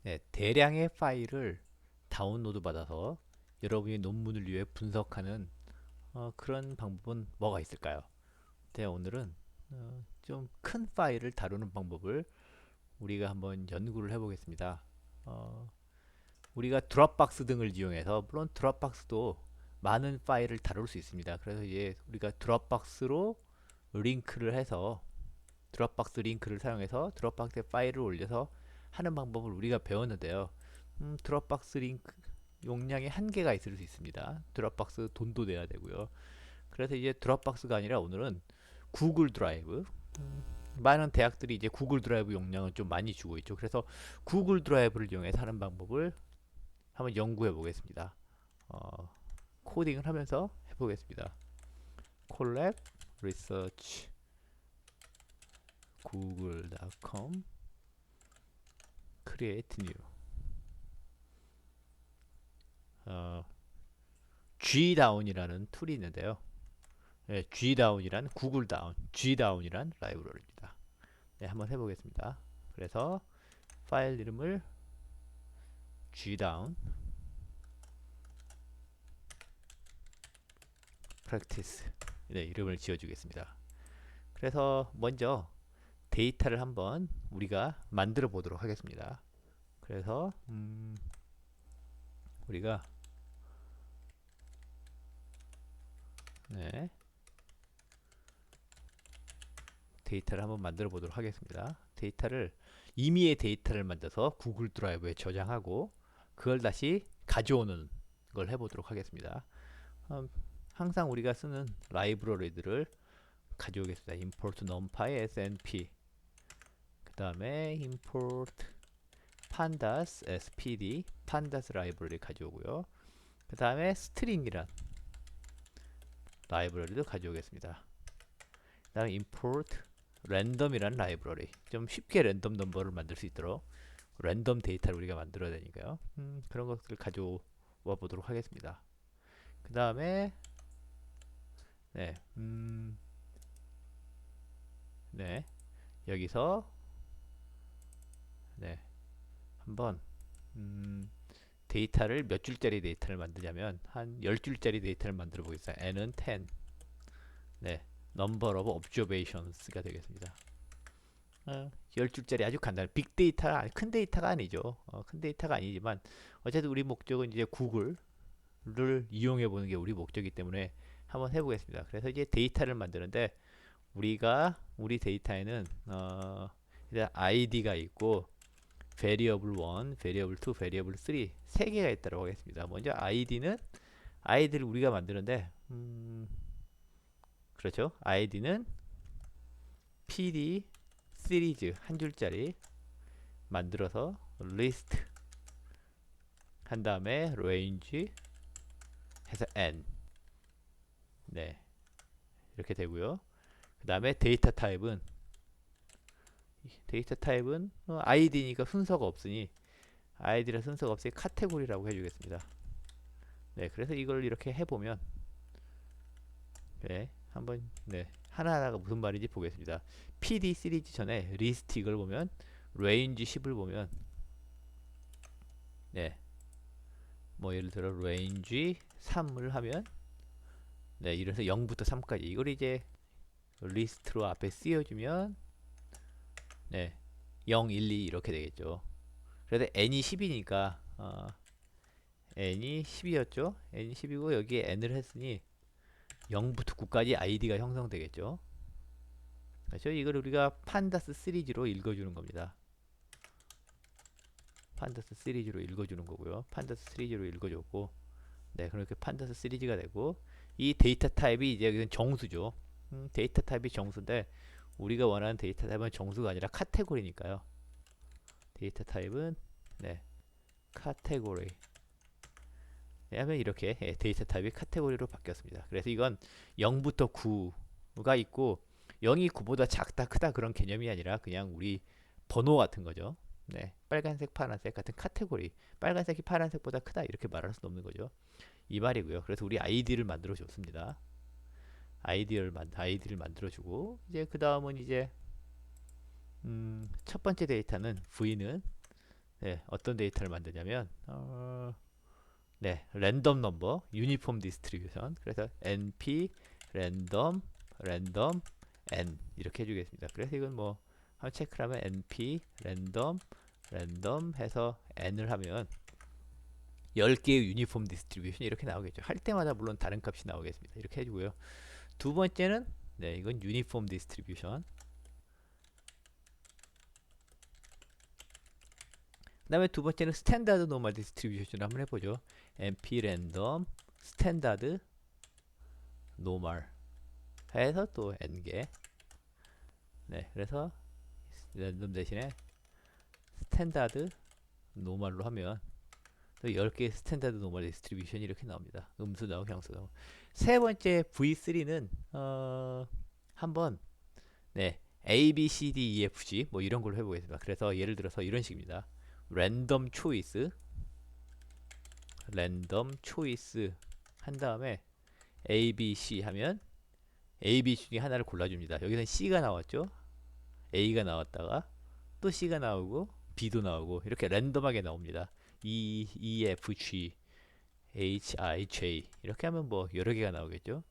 네, 대량의 파일을 다운로드 받아서 여러분의 논문을 위해 분석하는 그런 방법은 뭐가 있을까요? 네, 오늘은 좀 큰 파일을 다루는 방법을 우리가 한번 연구를 해보겠습니다. 어, 우리가 드롭박스 등을 이용해서 물론 드롭박스도 많은 파일을 다룰 수 있습니다. 그래서 이제 우리가 드롭박스로 링크를 해서 드롭박스 링크를 사용해서 드롭박스에 파일을 올려서 하는 방법을 우리가 배웠는데요. 드롭박스 링크 용량의 한계가 있을 수 있습니다. 드롭박스 돈도 내야 되고요. 그래서 이제 드롭박스가 아니라 오늘은 구글 드라이브. 많은 대학들이 이제 구글 드라이브 용량을 좀 많이 주고 있죠. 그래서 구글 드라이브를 이용해서 하는 방법을 한번 연구해 보겠습니다. 어, 코딩을 하면서 해보겠습니다. 콜랩 리서치 google.com create new 어, G다운이라는 툴이 있는데요. 네, G다운이란 구글 다운, G다운이란 라이브러리입니다. 네, 한번 해보겠습니다. 그래서 파일 이름을 G다운 practice 네, 이름을 지어주겠습니다. 그래서 먼저 데이터를 한번 우리가 만들어 보도록 하겠습니다. 그래서 우리가 네, 데이터를 한번 만들어 보도록 하겠습니다. 데이터를 임의의 데이터를 만들어서 구글 드라이브에 저장하고 그걸 다시 가져오는 걸 해보도록 하겠습니다. 음, 항상 우리가 쓰는 라이브러리들을 가져오겠습니다. import numpy snp 그 다음에 import pandas spd pandas 라이브러리 가져오고요. 그 다음에 string이란 라이브러리도 가져오겠습니다. 그 다음에 import 랜덤이란 라이브러리 좀 쉽게 랜덤 넘버를 만들 수 있도록 랜덤 데이터를 우리가 만들어야 되니까요. 그런 것들을 가져와 보도록 하겠습니다. 그 다음에 네, 네 여기서 네 한번 데이터를 몇 줄짜리 데이터를 만들자면 한 10줄짜리 데이터를 만들어 보겠습니다. n은 10 네 number of observations가 되겠습니다. 10줄짜리 아주 간단한 빅데이터가 큰 데이터가 아니죠. 큰 데이터가 아니지만 어쨌든 우리 목적은 이제 구글을 이용해 보는 게 우리 목적이기 때문에 한번 해보겠습니다. 그래서 이제 데이터를 만드는데 우리 데이터에는 일단 id가 있고 variable 1, variable 2, variable 3 세 개가 있다고 하겠습니다. 먼저 id를 우리가 만드는데 그렇죠. id는 pd 시리즈 한 줄짜리 만들어서 list 한 다음에 range 해서 n 네 이렇게 되고요. 그 다음에 데이터 타입은 id니까 순서가 없으니 id라 순서가 없으니 카테고리라고 해주겠습니다. 네 그래서 이걸 이렇게 해보면 네 한번 네 하나하나가 무슨 말인지 보겠습니다. pd 시리즈 전에 list 이걸 보면 range 10을 보면 네 뭐 예를 들어 range 3을 하면 네 이래서 0부터 3까지 이걸 이제 리스트로 앞에 씌워주면 네 0, 1, 2 이렇게 되겠죠. 그래서 n이 10이니까 n이 10이었죠. n이 10이고 여기에 n을 했으니 0부터 9까지 id가 형성되겠죠. 그렇죠? 이걸 우리가 판다스 시리즈로 읽어주는 겁니다. 판다스 시리즈로 읽어주는 거고요. 판다스 시리즈로 읽어줬고 네 그렇게 판다스 시리즈가 되고 이 데이터 타입이 이제 여기는 정수죠. 데이터 타입이 정수인데 우리가 원하는 데이터 타입은 정수가 아니라 카테고리니까요. 데이터 타입은 네 카테고리 하면 이렇게 데이터 타입이 카테고리로 바뀌었습니다. 그래서 이건 0부터 9가 있고 0이 9보다 작다 크다 그런 개념이 아니라 그냥 우리 번호 같은 거죠. 네, 빨간색, 파란색 같은 카테고리. 빨간색이 파란색보다 크다 이렇게 말할 수는 없는 거죠. 이 말이고요. 그래서 우리 아이디를 만들어 줬습니다. 아이디를 만들어 주고 이제 그 다음은 이제 첫 번째 데이터는 v는 네, 어떤 데이터를 만드냐면 네, 랜덤 넘버, 유니폼 디스트리뷰션. 그래서 np 랜덤 n 이렇게 해주겠습니다. 그래서 이건 뭐 한번 체크를 하면 np 랜덤 해서 n을 하면 10개의 유니폼 디스트리뷰션 이렇게 나오겠죠. 할 때마다 물론 다른 값이 나오겠습니다. 이렇게 해주고요. 두 번째는 네, 이건 유니폼 디스트리뷰션. 그 다음에 두 번째는 스탠다드 노멀 디스트리뷰션을 한번 해보죠. np 랜덤 스탠다드 노멀 해서 또 n개. 네, 그래서 랜덤 대신에 스탠다드 노멀로 하면 또 10개의 스탠다드 노멀 디스트리뷰션이 이렇게 나옵니다. 음수 나오고 양수 나오고. 세 번째 V3는 한번 네, A, B, C, D, E, F, G 뭐 이런 걸로 해보겠습니다. 그래서 예를 들어서 이런 식입니다. 랜덤 초이스 한 다음에 A, B, C 하면 A, B 중에 하나를 골라줍니다. 여기서는 C가 나왔죠. A가 나왔다가 또 C가 나오고 B도 나오고 이렇게 랜덤하게 나옵니다. E, F, G, H, I, J 이렇게 하면 뭐 여러 개가 나오겠죠.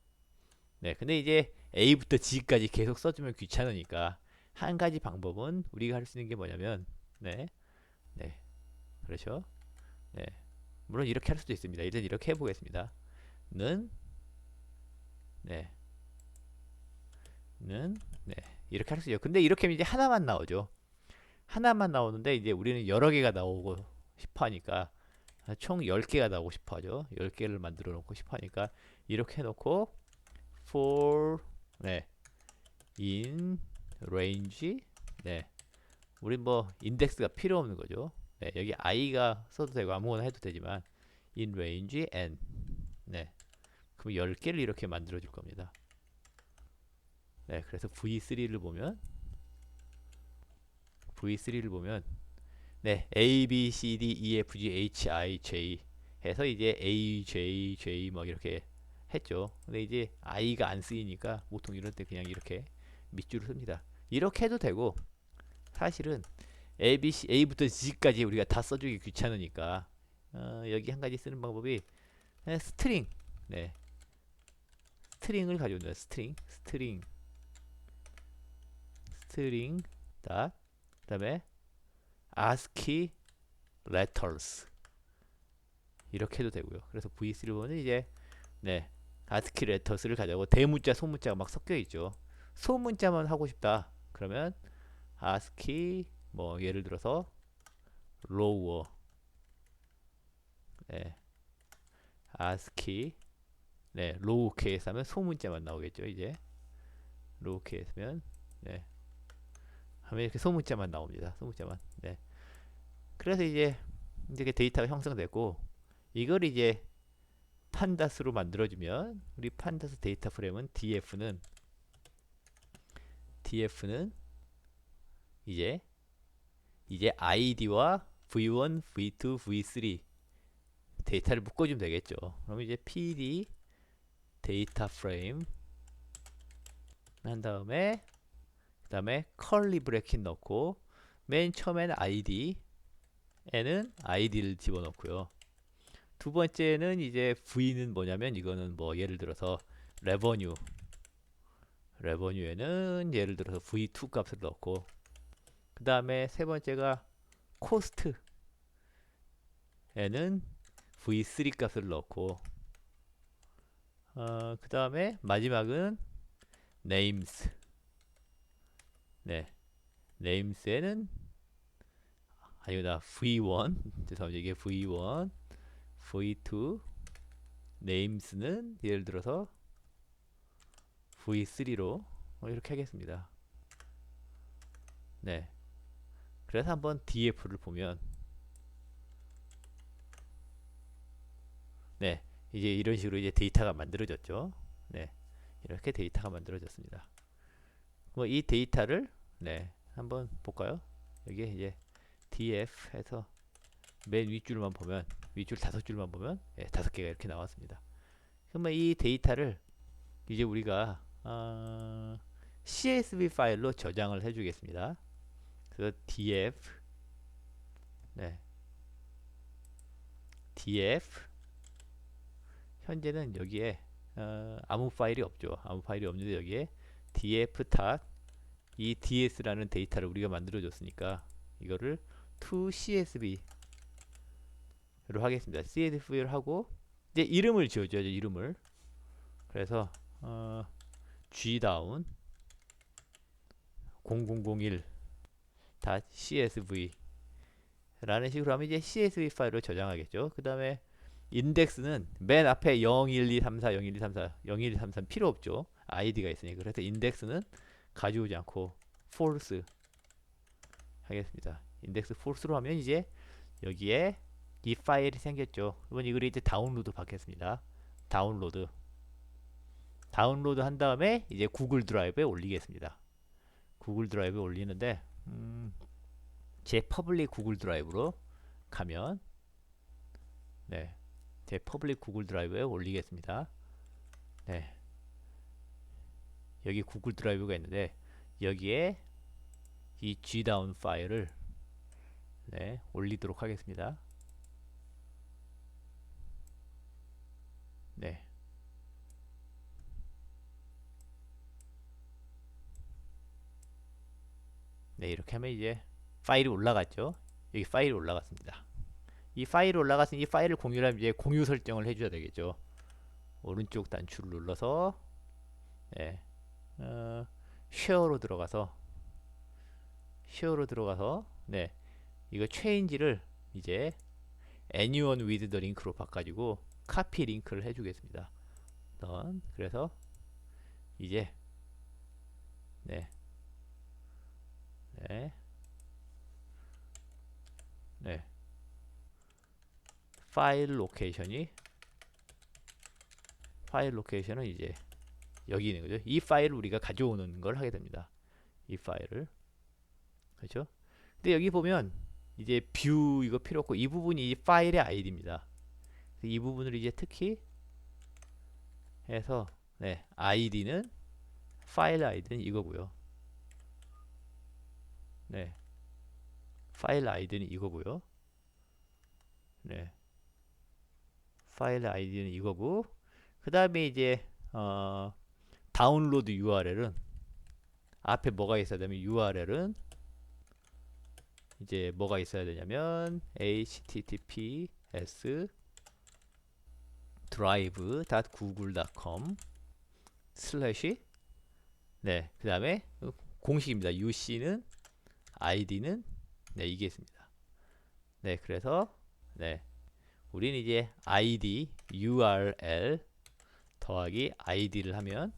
네, 근데 이제 A부터 G까지 계속 써주면 귀찮으니까 한 가지 방법은 우리가 할 수 있는 게 뭐냐면 네, 네, 그렇죠. 네, 물론 이렇게 할 수도 있습니다. 일단 이렇게 해보겠습니다. 는, 네, 네, 이렇게 할 수 있죠. 근데 이렇게 하면 이제 하나만 나오죠. 하나만 나오는데 이제 우리는 여러 개가 나오고 싶어 하니까 총 10개가 나오고 싶어 하죠. 10개를 만들어 놓고 싶어 하니까 이렇게 해놓고 for 네, in range 네, 우리 뭐 인덱스가 필요 없는 거죠. 네, 여기 i가 써도 되고 아무거나 해도 되지만 in range n 네, 그럼 10개를 이렇게 만들어 줄 겁니다. 네, 그래서 V3를 보면 네, A, B, C, D, E, F, G, H, I, J 해서 이제 A, J, J 뭐 이렇게 했죠. 근데 이제 I가 안 쓰이니까 보통 이럴 때 그냥 이렇게 밑줄을 씁니다. 이렇게 해도 되고 사실은 A, B, C, A부터 G까지 우리가 다 써주기 귀찮으니까 여기 한 가지 쓰는 방법이 스트링 네, 스트링을 가져온다. 스트링 다 그다음에 ASCII letters 이렇게 해도 되고요. 그래서 V3를 보면 이제 네, ASCII letters를 가져고 대문자, 소문자가 막 섞여 있죠. 소문자만 하고 싶다. 그러면 ASCII 뭐 예를 들어서 lower 네, ASCII 네, 로우 케이스 하면 소문자만 나오겠죠. 이제 로우 케이스면 네, 하면 이렇게 소문자만 나옵니다. 소문자만. 네. 그래서 이제 이렇게 데이터가 형성됐고 이걸 이제 판다스로 만들어주면 우리 판다스 데이터 프레임은 DF는 이제 ID와 V1, V2, V3 데이터를 묶어주면 되겠죠. 그럼 이제 PD 데이터 프레임 한 다음에 그다음에 컬리 브래킷 넣고 맨 처음에는 ID에는 ID를 집어넣고요. 두 번째는 이제 V는 뭐냐면 이거는 뭐 예를 들어서 레버뉴에는 예를 들어서 V2 값을 넣고 그 다음에 세 번째가 코스트에는 V3 값을 넣고 그 다음에 마지막은 names 네, names에는 아니구나 V1 죄송합니다. 이게 V1 V2 names는 예를 들어서 V3로 이렇게 하겠습니다. 네. 그래서 한번 DF를 보면 네. 이제 이런 식으로 이제 데이터가 만들어졌죠. 네. 이렇게 데이터가 만들어졌습니다. 뭐 이 데이터를 네. 한번 볼까요? 여기에 이제 DF 해서 맨 윗줄만 보면 윗줄 5줄만 보면 네, 5개가 이렇게 나왔습니다. 그러면 이 데이터를 이제 우리가 CSV 파일로 저장을 해주겠습니다. 그래서 df 네, df 현재는 여기에 아무 파일이 없죠. 아무 파일이 없는데 여기에 df 탓 이 ds라는 데이터를 우리가 만들어 줬으니까 이거를 to csv로 하겠습니다. csv를 하고 이제 이름을 지어줘야죠. 이름을. 그래서 gdown 0001 .csv 라는 식으로 하면 이제 CSV 파일로 저장하겠죠. 그 다음에 인덱스는 맨 앞에 0, 1, 2, 3, 4, 0, 1, 2, 3, 4, 0, 1, 2, 3, 3 필요 없죠. 아이디가 있으니까. 그래서 인덱스는 가져오지 않고 false 하겠습니다. 인덱스 false로 하면 이제 여기에 이 파일이 생겼죠. 그러면 이걸 이제 다운로드 받겠습니다. 다운로드 한 다음에 이제 구글 드라이브에 올리겠습니다. 구글 드라이브에 올리는데 제 퍼블릭 구글 드라이브로 가면 네, 제 퍼블릭 구글 드라이브에 올리겠습니다. 네, 여기 구글 드라이브가 있는데 여기에 이 gdown 파일을 네, 올리도록 하겠습니다. 네, 네 이렇게 하면 이제 파일이 올라갔죠. 여기 파일이 올라갔습니다. 이 파일이 올라갔으니 이 파일을 공유하면 이제 공유 설정을 해줘야 되겠죠. 오른쪽 단추를 눌러서 네, 쉐어로 들어가서 네, 이거 체인지를 이제 anyone with the link로 바꿔주고 카피 링크를 해주겠습니다. 그래서 이제 네, 네, 네, 파일 로케이션은 이제 여기 있는 거죠. 이 파일을 우리가 가져오는 걸 하게 됩니다. 이 파일을. 그렇죠? 근데 여기 보면 이제 뷰 이거 필요 없고 이 부분이 이 파일의 아이디입니다. 이 부분을 이제 특히 해서 네, 아이디는 파일 아이디는 이거고요. 네. 파일 아이디는 이거고요. 네. 파일 아이디는 이거고 그다음에 이제 다운로드 URL은 앞에 뭐가 있어야 되면 URL은 이제 뭐가 있어야 되냐면 https drive.google.com 슬래시 네, 그 다음에 공식입니다. UC는 ID는 네, 이게 있습니다. 네, 그래서 네, 우리는 이제 ID URL 더하기 ID를 하면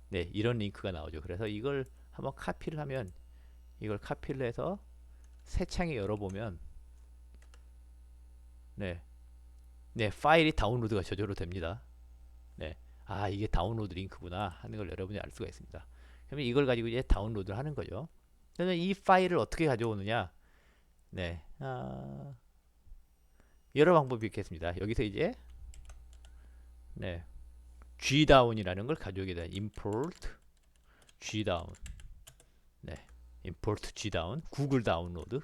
네, 이런 링크가 나오죠. 그래서 이걸 한번 카피를 하면 이걸 카피를 해서 새 창에 열어보면 네, 네, 파일이 다운로드가 저절로 됩니다. 네, 아 이게 다운로드 링크구나 하는 걸 여러분이 알 수가 있습니다. 그러면 이걸 가지고 이제 다운로드를 하는 거죠. 그러면 이 파일을 어떻게 가져오느냐? 네, 여러 방법이 있겠습니다. 여기서 이제 네, gdown이라는 걸 가져오게 돼. import gdown. 네, import gdown. 구글 다운로드.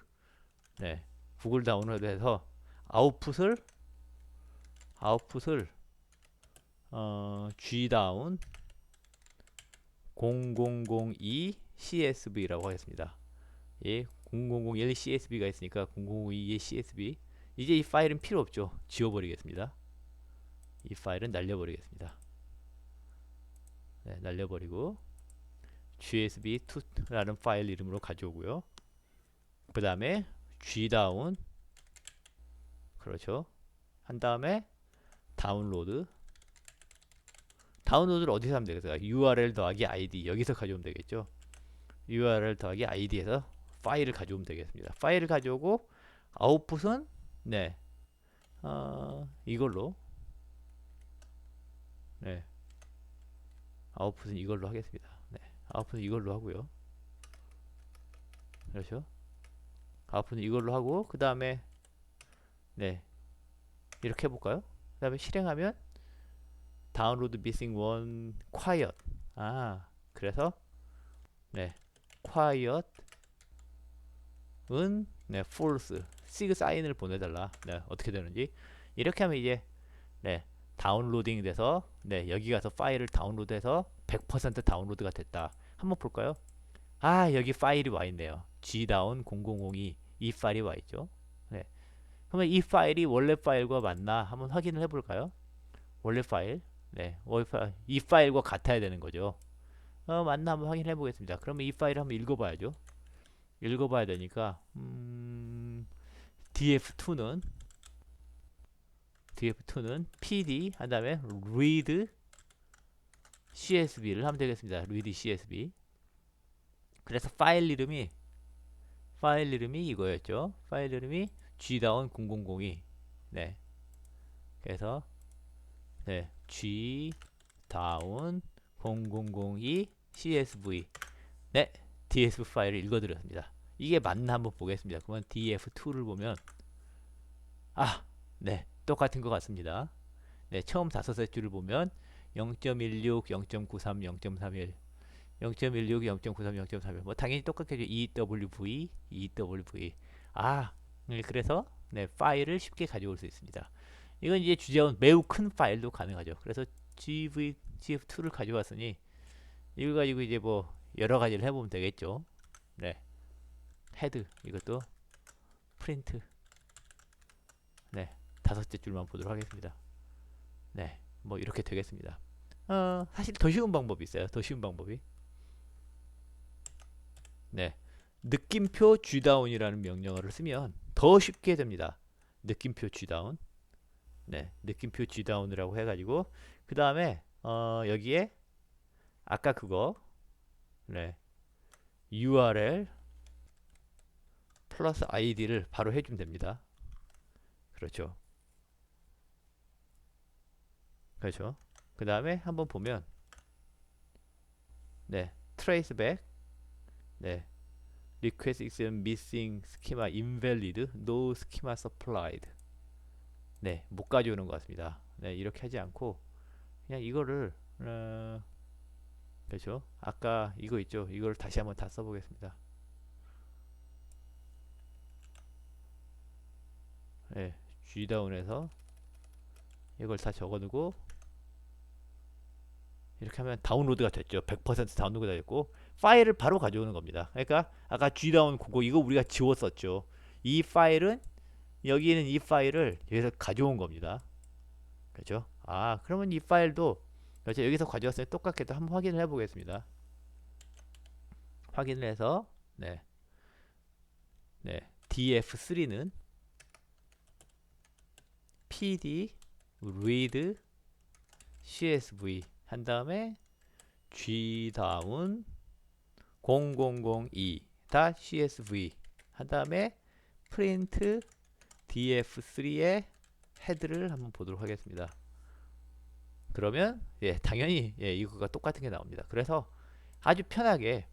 네, 구글 다운로드해서 아웃풋을 gdown 0002 csv라고 하겠습니다. 예, 0001 csv가 있으니까 0002의 csv. 이제 이 파일은 필요 없죠. 지워버리겠습니다. 이 파일은 날려버리겠습니다. 네, 날려버리고 gsv2라는 파일 이름으로 가져오고요. 그 다음에 gdown 그렇죠. 한 다음에 다운로드를 어디서 하면 되겠어요? URL 더하기 ID 여기서 가져오면 되겠죠. URL 더하기 ID에서 파일을 가져오면 되겠습니다. 파일을 가져오고 아웃풋은 네, 이걸로 네, 아웃풋은 이걸로 하겠습니다. 네, 아웃풋은 이걸로 하고요. 그렇죠? 아웃풋은 이걸로 하고 그 다음에 네, 이렇게 해볼까요? 그 다음에 실행하면 다운로드 미싱 원 quiet. 그래서 네, quiet은 네, false sig 사인을 보내달라. 네, 어떻게 되는지 이렇게 하면 이제 네, 다운로딩 돼서 네, 여기 가서 파일을 다운로드해서 100% 다운로드가 됐다. 한번 볼까요? 아, 여기 파일이 와 있네요. gdown 0002 이 파일이 와 있죠. 네. 그러면 이 파일이 원래 파일과 맞나 한번 확인을 해볼까요? 원래 파일, 네, 원래 파일, 이 파일과 같아야 되는 거죠. 맞나 한번 확인해 보겠습니다. 그러면 이 파일을 한번 읽어봐야죠. 읽어봐야 되니까 df2는 pd 한 다음에 read csv를 하면 되겠습니다. read csv. 그래서 파일 이름이 이거였죠. 파일 이름이 gdown 0002. 네. 그래서 네, gdown 0002 csv. 네, df 파일을 읽어드렸습니다. 이게 맞나 한번 보겠습니다. 그러면 df2를 보면 네, 똑같은 것 같습니다. 네, 처음 5세 줄을 보면 0.16, 0.93, 0.31, 0.16, 0.93, 0.31. 뭐 당연히 똑같겠죠. EWV. 네, 그래서 네, 파일을 쉽게 가져올 수 있습니다. 이건 이제 주제원 매우 큰 파일도 가능하죠. 그래서 gf2를 가져왔으니 이거 가지고 이제 뭐 여러 가지를 해보면 되겠죠. 네, 헤드 이것도 프린트. 네, 5째 줄만 보도록 하겠습니다. 네, 뭐 이렇게 되겠습니다. 사실 더 쉬운 방법이 있어요. 더 쉬운 방법이. 네, 느낌표 gdown이라는 명령어를 쓰면 더 쉽게 됩니다. 느낌표 gdown. 네, 느낌표 gdown이라고 해가지고 그 다음에 여기에 아까 그거 네, URL 플러스 id를 바로 해주면 됩니다. 그렇죠. 그렇죠. 그 다음에 한번 보면 네, traceback 네, request is missing schema invalid no schema supplied. 네, 못 가져오는 것 같습니다. 네, 이렇게 하지 않고 그냥 이거를 그렇죠. 아까 이거 있죠. 이걸 다시 한번 다 써보겠습니다. 네, gdown에서 이걸 다 적어두고 이렇게 하면 다운로드가 됐죠. 100% 다운로드가 됐고 파일을 바로 가져오는 겁니다. 그러니까 아까 gdown 그거 이거 우리가 지웠었죠. 이 파일은 여기 있는 이 파일을 여기서 가져온 겁니다. 그렇죠? 그러면 이 파일도 그렇죠? 여기서 가져왔으니 똑같겠다. 한번 확인을 해보겠습니다. 확인을 해서 네, df3는 pd read csv 한 다음에 gdown 0002 .csv 한 다음에 print df3의 헤드를 한번 보도록 하겠습니다. 그러면 당연히 이거가 똑같은 게 나옵니다. 그래서 아주 편하게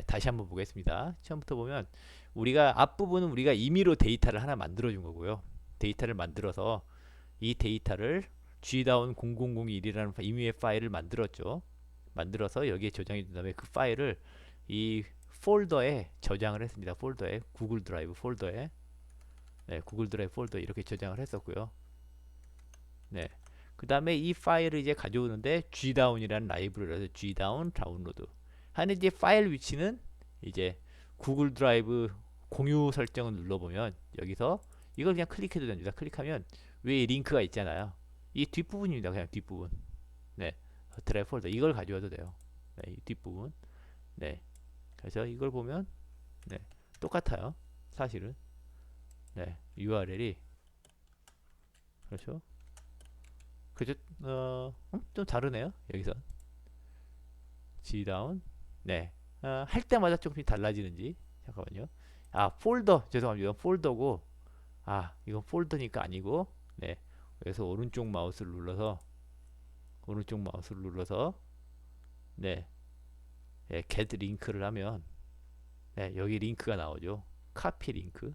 다시 한번 보겠습니다. 처음부터 보면 우리가 앞부분은 우리가 임의로 데이터를 하나 만들어 준 거고요. 데이터를 만들어서 이 데이터를 gdown 0001이라는 임의의 파일을 만들었죠. 만들어서 여기에 저장해 준 다음에 그 파일을 이 폴더에 저장을 했습니다. 폴더에 구글 드라이브 폴더에 구글 드라이브 폴더에 이렇게 저장을 했었고요. 그 다음에 이 파일을 이제 가져오는데 gdown이라는 라이브러리에서 gdown 다운로드 하는 이제 파일 위치는 이제 구글 드라이브 공유 설정을 눌러보면 여기서 이걸 그냥 클릭해도 됩니다. 클릭하면 위에 링크가 있잖아요. 이 뒷부분입니다. 그냥 뒷부분. 드라이브 폴더 이걸 가져와도 돼요. 이 뒷부분. 그래서 이걸 보면 똑같아요. 사실은 URL이 그렇죠. 좀 다르네요. 여기서 gdown 할 때마다 조금씩 달라지는지 잠깐만요. 폴더 죄송합니다. 폴더고 이건 폴더니까 아니고 그래서 오른쪽 마우스를 눌러서 get 링크를 하면 여기 링크가 나오죠. 카피 링크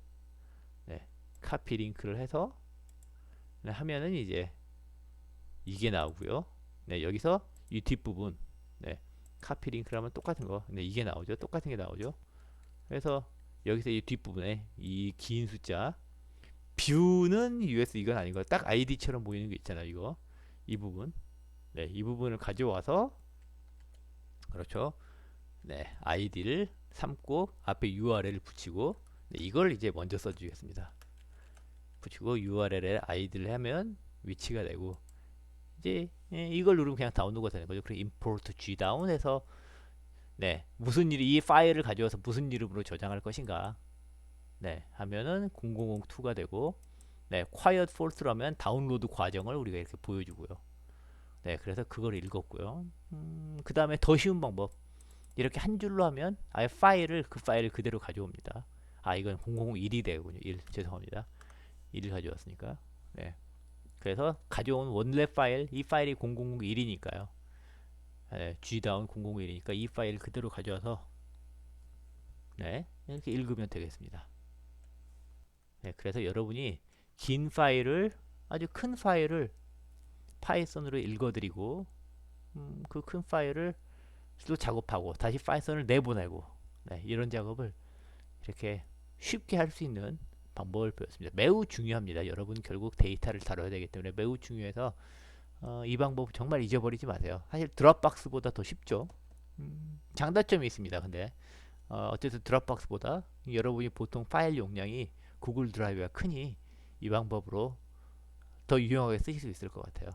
카피 링크를 해서 하면은 이제 이게 나오고요. 여기서 이 뒷부분 카피 링크를 하면 똑같은 거 이게 나오죠. 똑같은 게 나오죠. 그래서 여기서 이 뒷부분에 이 긴 숫자 뷰는 US 이건 아니고 딱 아이디처럼 보이는 게 있잖아요. 이거 이 부분, 네, 이 부분을 가져와서 그렇죠. 네, 아이디를 삼고 앞에 URL을 붙이고 네, 이걸 이제 먼저 써주겠습니다. 붙이고 URL에 아이디를 하면 위치가 되고 이제 이걸 누르면 그냥 다운로드가 되는 거죠. 그리고 import gdown해서 네, 무슨 일이 이 파일을 가져와서 무슨 이름으로 저장할 것인가 네, 하면은 0002가 되고 네, quiet false라면 다운로드 과정을 우리가 이렇게 보여주고요. 네, 그래서 그걸 읽었고요. 그 다음에 더 쉬운 방법 이렇게 한 줄로 하면 아예 그 파일을 그대로 가져옵니다. 아 이건 0001이 되군요. 1 죄송합니다. 1을 가져왔으니까 네, 그래서 가져온 원래 파일 이 파일이 0001이니까요. 네, gdown 0001이니까 이 파일 그대로 가져와서 네, 이렇게 읽으면 되겠습니다. 네, 그래서 여러분이 긴 파일을 아주 큰 파일을 파이썬으로 읽어드리고 그 큰 파일을 또 작업하고 다시 파이썬을 내보내고 네, 이런 작업을 이렇게 쉽게 할 수 있는 방법을 배웠습니다. 매우 중요합니다. 여러분 결국 데이터를 다뤄야 되기 때문에 매우 중요해서 이 방법 정말 잊어버리지 마세요. 사실 드롭박스보다 더 쉽죠. 장단점이 있습니다. 근데 어쨌든 드롭박스보다 여러분이 보통 파일 용량이 구글 드라이브가 크니 이 방법으로 더 유용하게 쓰실 수 있을 것 같아요.